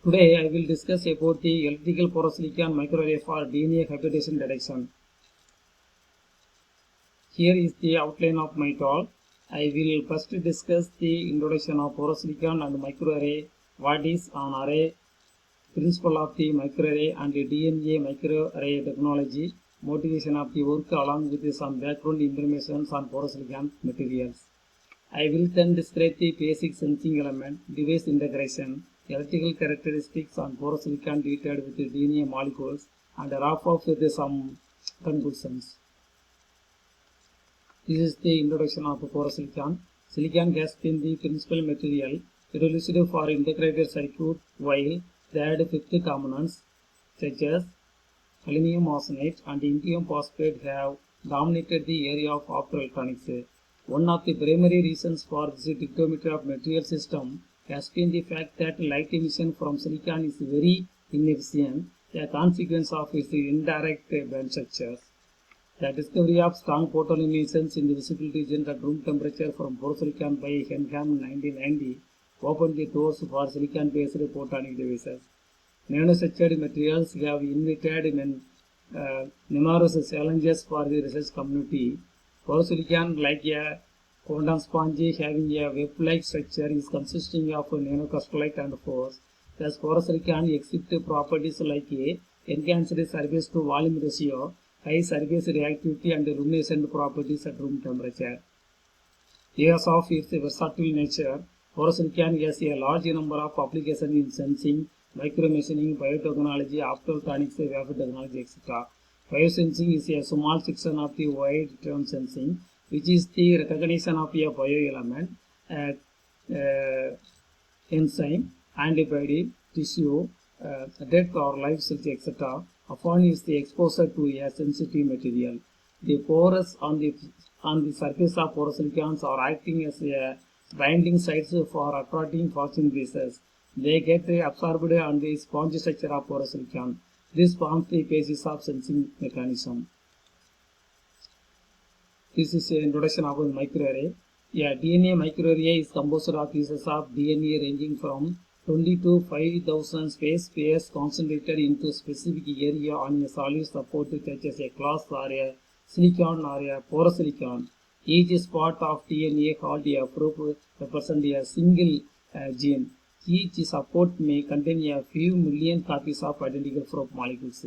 Today I will discuss about the electrical porosilicon microarray for DNA hybridization detection. Here is the outline of my talk. I will first discuss the introduction of porosilicon and microarray, what is an array, principle of the microarray and the DNA microarray technology, motivation of the work along with some background information on porosilicon materials. I will then describe the basic sensing element, device integration, electrical characteristics on porosilicon detailed with the DNA molecules, and wrap up with some conclusions. This is the introduction of porosilicon. Silicon has been the principal material utilized for integrated circuit, while they had fifth components such as aluminum arsenide and indium phosphate have dominated the area of optoelectronics. One of the primary reasons for this dichotomy of material system has been the fact that light emission from silicon is very inefficient, a consequence of its indirect band structures. The discovery of strong photoluminescence in the visible region at room temperature from porosilicon by Henham in 1990 opened the doors for silicon-based photonic devices. Nanostructured materials have invited numerous challenges for the research community. Porosilicon, like a quantum sponge having a web-like structure, is consisting of nanocrystallite and force. Thus, porosilicon exhibits properties like a enhanced surface to volume ratio, high surface reactivity, and luminescent properties at room temperature. Because of its versatile nature, porosilicon has a large number of applications in sensing, micromachining, biotechnology, optoelectronics, wafer technology, etc. Biosensing is a small section of the wide term sensing, which is the recognition of a bioelement, enzyme, antibody, tissue, dead or live cells, etc. Upon is the exposure to a sensitive material. The pores on the surface of porosilicons are acting as a binding sites for attracting phosphine bases. They get absorbed on the sponge structure of porosilicon. This forms the basis of sensing mechanism. This is an introduction of a microarray. A DNA microarray is composed of pieces of DNA ranging from 20 to 5000 pairs concentrated into a specific area on a solid support such as a glass or a silicon or a porosilicon. Each spot of DNA called a probe represents a single gene. Each support may contain a few million copies of identical probe molecules.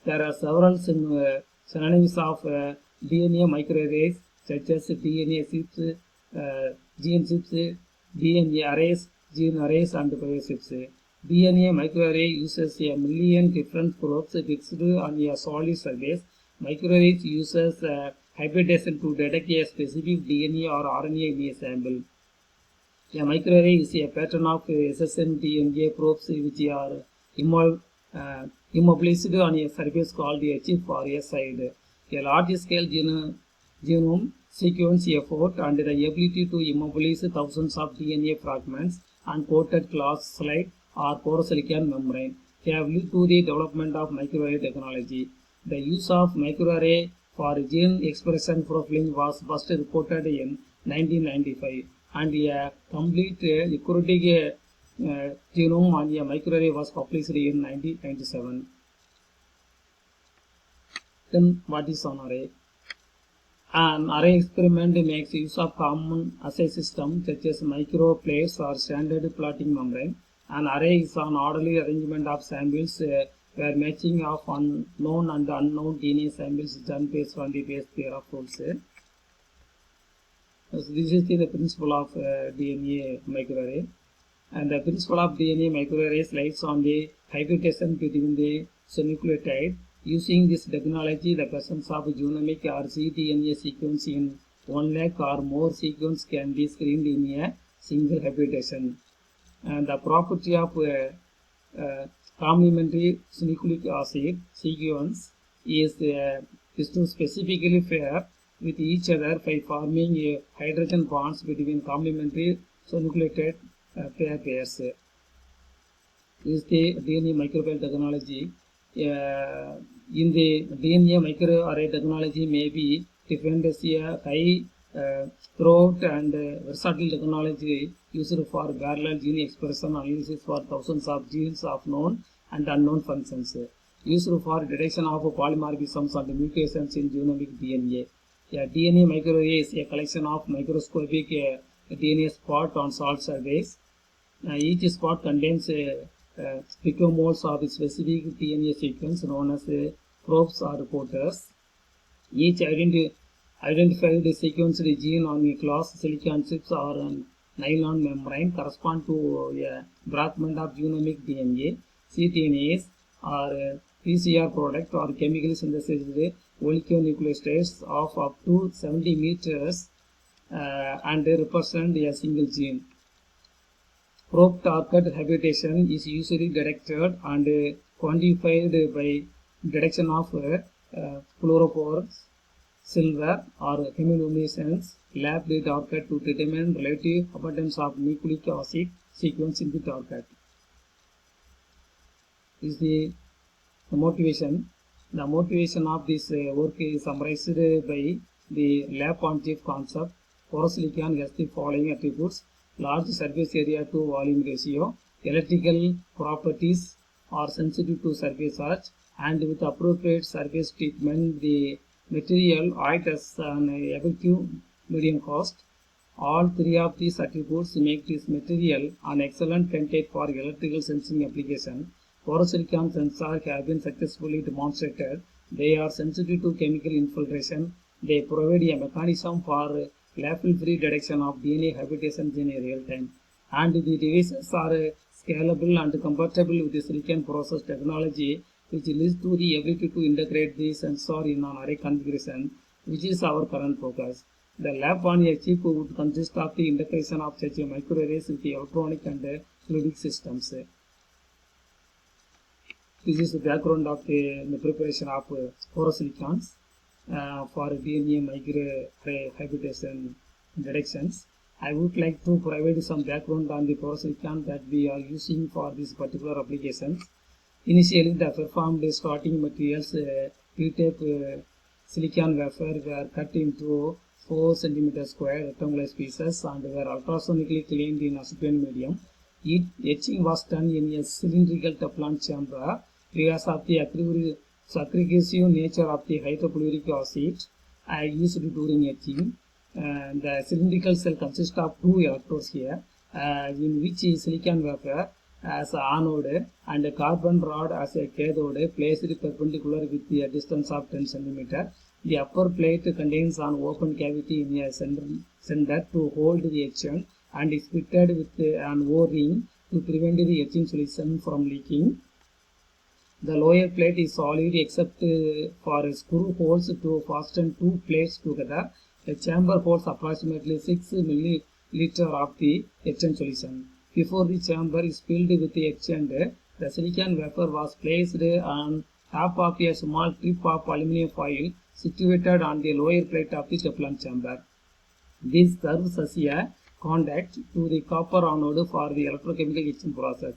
There are several synonyms of DNA microarrays such as DNA chips, gene chips, DNA arrays, gene arrays, and biochips. DNA microarray uses a million different probes fixed on a solid surface. Microarray uses hybridization to detect a specific DNA or RNA in a sample. A microarray is a pattern of ssNDNA probes which are immobilized on a surface called a chip or a side. A large-scale genome sequence effort and the ability to immobilize thousands of DNA fragments on coated glass slide or porosilicon membrane have led to the development of microarray technology. The use of microarray for gene expression profiling was first reported in 1995, and a complete eukaryotic genome on a microarray was published in 1997. Then what is an array? An array experiment makes use of common assay systems such as microplates or standard plotting membrane. An array is an orderly arrangement of samples where matching of unknown and unknown DNA samples is done based on the base pair of rules. So this is the principle of DNA microarray. And the principle of DNA microarray lies on the hybridization between the nucleotide. Using this technology, the presence of genomic or cDNA sequence in 1 lakh or more sequence can be screened in a single hybridization. And the property of complementary nucleic acid sequence is to specifically pair with each other by forming a hydrogen bonds between complementary nucleotide pairs. This is the DNA microarray technology. In the DNA microarray technology may be defined as a high throughout and versatile technology used for parallel gene expression analysis for thousands of genes of known and unknown functions, used for detection of polymorphisms and mutations in genomic DNA. A DNA microarray is a collection of microscopic DNA spots on salt surface. Each spot contains picomoles of a specific DNA sequence known as probes or reporters. Each identified sequenced gene on a glass silicon chips or a nylon membrane correspond to a fragment of genomic DNA. cDNAs are PCR product or chemically synthesized oligonucleotides of up to 70 meters and they represent a single gene. Probe target habitation is usually detected and quantified by detection of fluorophores, silver, or chemiluminescence lab target to determine relative abundance of nucleic acid sequence in the target. This is the motivation. The motivation of this work is summarized by the lab-on-chip concept. Borosilicon has the following attributes: large surface area to volume ratio, electrical properties are sensitive to surface charge, and with appropriate surface treatment, the material acts as an effective medium cost. All three of these attributes make this material an excellent candidate for electrical sensing application. Borosilicon sensors have been successfully demonstrated. They are sensitive to chemical infiltration. They provide a mechanism for lapel-free detection of DNA habitations in real time. And the devices are scalable and compatible with the silicon process technology, which leads to the ability to integrate the sensor in an array configuration, which is our current focus. The lab on a chip would consist of the integration of such a microarrays with the electronic and fluidic systems. This is the background of the preparation of borosilicons for DNA microarray habitation detections. I would like to provide some background on the borosilicon that we are using for this particular applications. Initially, the performed starting materials P-tape silicon wafer were cut into 4 cm square rectangular pieces and were ultrasonically cleaned in acetone medium. Etching was done in a cylindrical Teflon chamber because of the aggressive nature of the hydrochloric acid used during etching. The cylindrical cell consists of 2 electrodes here, in which silicon wafer as anode and a carbon rod as a cathode placed perpendicular with a distance of 10 cm. The upper plate contains an open cavity in a center to hold the etchant and is fitted with an O-ring to prevent the etching solution from leaking. The lower plate is solid except for screw holes to fasten 2 plates together. The chamber holds approximately 6 milliliters of the etchant solution. Before the chamber is filled with the etchant, the silicon wafer was placed on top of a small strip of aluminum foil situated on the lower plate of the Teflon chamber. This serves as a contact to the copper anode for the electrochemical etching process.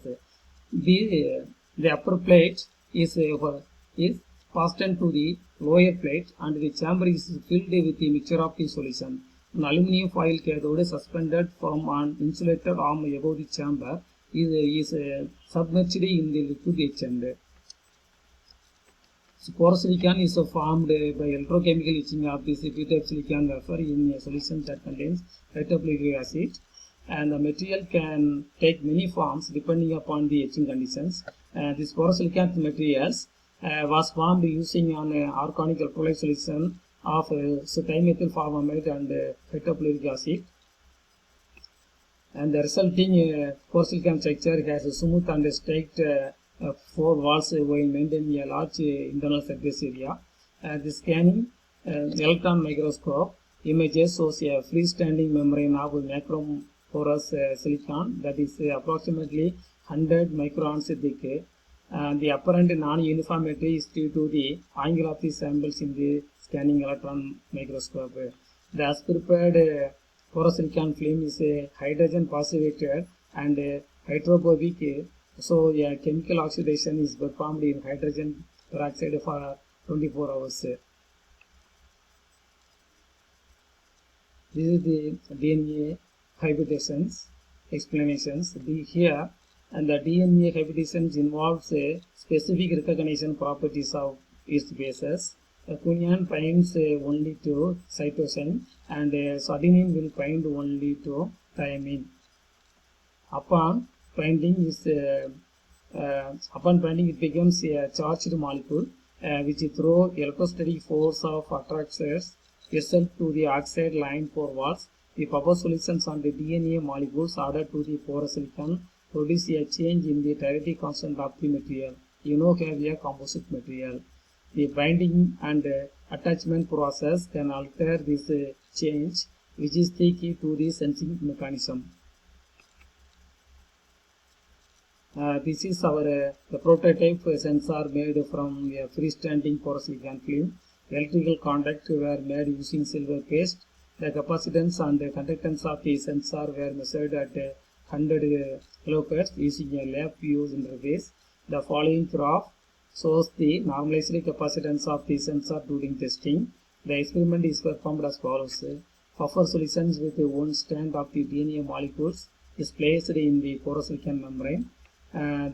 The upper plate is fastened to the lower plate and the chamber is filled with the mixture of the solution. An aluminum foil cathode suspended from an insulated arm above the chamber is submerged in the liquid etchant. Borosilicon is formed by electrochemical etching of this P-type silicon wafer in a solution that contains hydrochloric acid, and the material can take many forms depending upon the etching conditions. This borosilicon materials was formed using an organic electrolyte solution of dimethyl formamide and hydrochloric acid, and the resulting borosilicon structure has a smooth and straight 4 walls while maintaining a large internal surface area. The scanning electron microscope images shows a freestanding membrane of macroporous silicon that is approximately 100 microns thick. The apparent non-uniformity is due to the angle of the samples in the scanning electron microscope. The as prepared borosilicon film is hydrogen passivated and hydrophobic, so a chemical oxidation is performed in hydrogen peroxide for 24 hours. This is the DNA hybridations explanations. Here and the DNA hybridations involves a specific recognition properties of its bases. Cunyan binds only to cytosine and adenine will bind only to thymine. Upon binding it becomes a charged molecule which through electrostatic force of attracts itself to the oxide line 4 walls. The Papa solutions on the DNA molecules added to the porous silicon produce a change in the Tirati constant of the material. You now have a composite material. The binding and attachment process can alter this change, which is the key to the sensing mechanism. This is our the prototype sensor made from a freestanding porous silicon film. Electrical conduct were made using silver paste. The capacitance and the conductance of the sensor were measured at 100 kHz using a lab fuse interface. The following graph shows the normalized capacitance of the sensor during testing. The experiment is performed as follows. Puffer solutions with one strand of the DNA molecules is placed in the porous silicon membrane.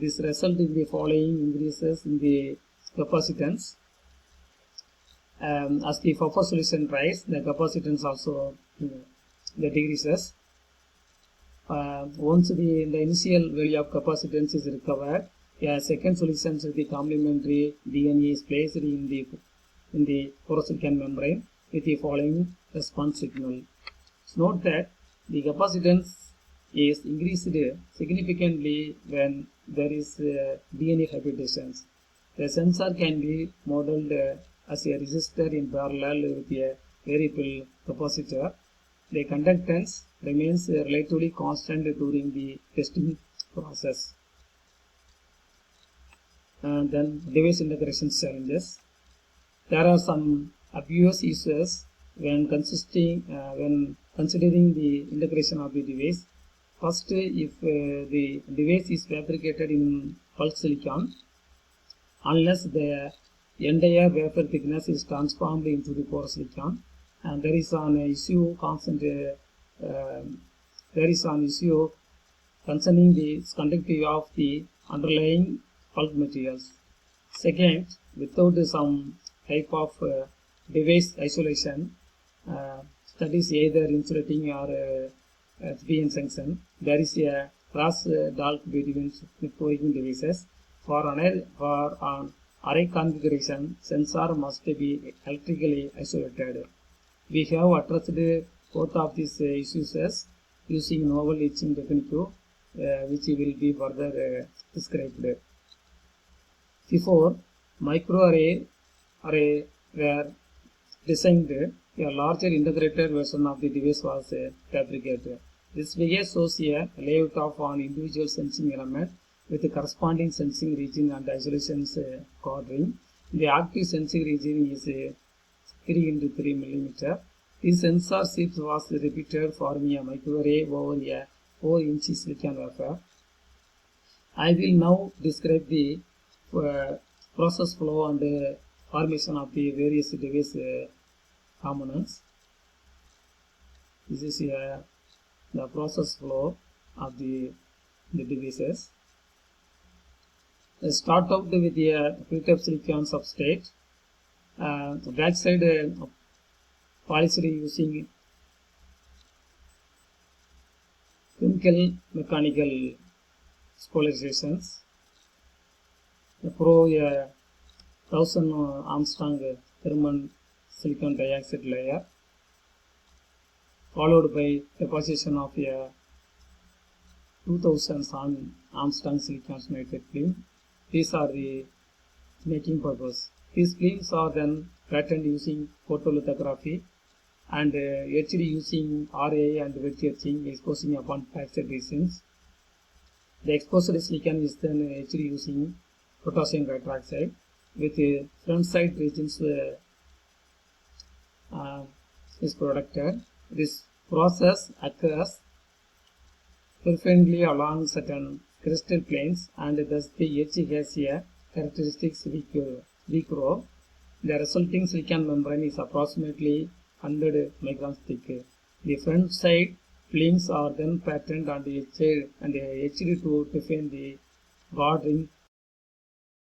This result in the following increases in the capacitance. As the Puffer solution rises, the capacitance also decreases. Once the initial value of capacitance is recovered, a second solution with the complementary DNA is placed in the porous silicon membrane with the following response signal. Note that the capacitance is increased significantly when there is DNA hybridations. The sensor can be modeled as a resistor in parallel with a variable capacitor. The conductance remains relatively constant during the testing process. And then device integration challenges. There are some obvious issues when considering the integration of the device. First, if the device is fabricated in bulk silicon, unless the entire wafer thickness is transformed into the porous silicon, and there is an issue concerning the conductivity of the underlying bulk materials. Second, without some type of device isolation, that is either insulating or PN junction, there is a cross talk between networking devices. For an array configuration, sensor must be electrically isolated. We have addressed both of these issues using novel etching technique, which will be further described. Before microarray were designed, a larger integrated version of the device was fabricated. This figure shows a layout of an individual sensing element with the corresponding sensing region and isolation covering. The active sensing region is 3 × 3 mm. This sensor chip was repeated forming a microarray over a 4-inch silicon wafer. I will now describe the process flow and formation of the various device components. This is the process flow of the devices. Let's start out with the pre-type silicon substrate. The backside polished using chemical mechanical polarizations. The Pro 1000 Armstrong thermal silicon dioxide layer, followed by deposition of a 2000 Armstrong silicon nitride film. These are the making purpose. These films are then patterned using photolithography and etched using RA and wet etching, exposing upon fractured regions. The exposed silicon is then etched using potassium hydroxide with front side regions is protected. This process occurs preferentially along certain crystal planes, and thus the etch has a characteristic weak row. The resulting silicon membrane is approximately 100 microns thick. The front side flings are then patterned and etched to define the guard ring